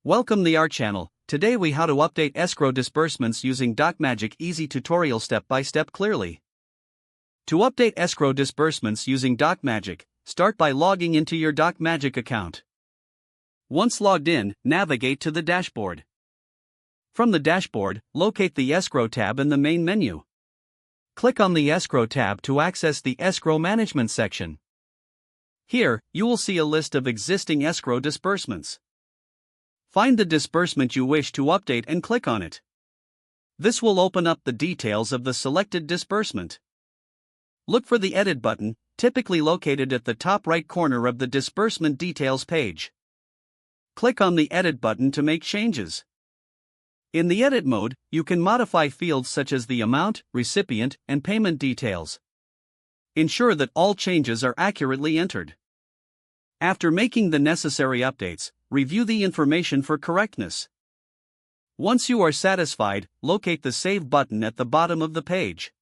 Welcome to our channel. Today we how to update escrow disbursements using DocMagic easy tutorial step by step clearly. To update escrow disbursements using DocMagic, start by logging into your DocMagic account. Once logged in, navigate to the dashboard. From the dashboard, locate the Escrow tab in the main menu. Click on the Escrow tab to access the Escrow Management section. Here, you will see a list of existing escrow disbursements. Find the disbursement you wish to update and click on it. This will open up the details of the selected disbursement. Look for the Edit button, typically located at the top right corner of the Disbursement Details page. Click on the Edit button to make changes. In the Edit mode, you can modify fields such as the amount, recipient, and payment details. Ensure that all changes are accurately entered. After making the necessary updates, review the information for correctness. Once you are satisfied, locate the Save button at the bottom of the page.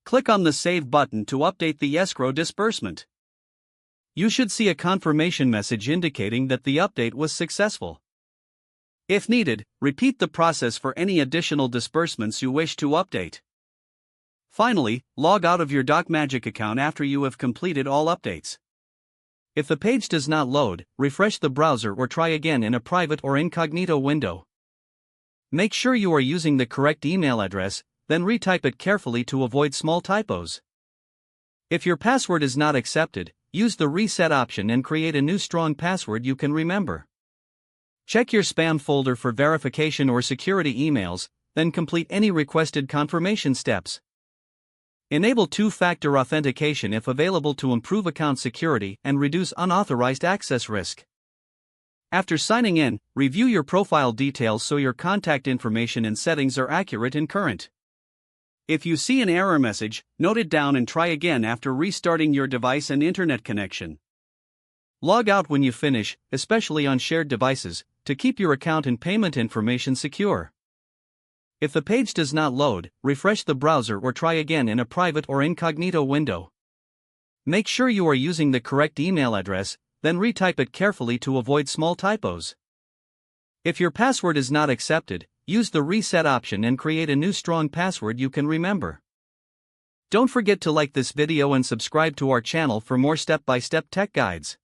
Click on the Save button to update the escrow disbursement. You should see a confirmation message indicating that the update was successful. If needed, repeat the process for any additional disbursements you wish to update. Finally, log out of your DocMagic account after you have completed all updates. If the page does not load, refresh the browser or try again in a private or incognito window. Make sure you are using the correct email address, then retype it carefully to avoid small typos. If your password is not accepted, use the reset option and create a new strong password you can remember. Check your spam folder for verification or security emails, then complete any requested confirmation steps. Enable two-factor authentication if available to improve account security and reduce unauthorized access risk. After signing in, review your profile details so your contact information and settings are accurate and current. If you see an error message, note it down and try again after restarting your device and internet connection. Log out when you finish, especially on shared devices, to keep your account and payment information secure. If the page does not load, refresh the browser or try again in a private or incognito window. Make sure you are using the correct email address, then retype it carefully to avoid small typos. If your password is not accepted, use the reset option and create a new strong password you can remember. Don't forget to like this video and subscribe to our channel for more step-by-step tech guides.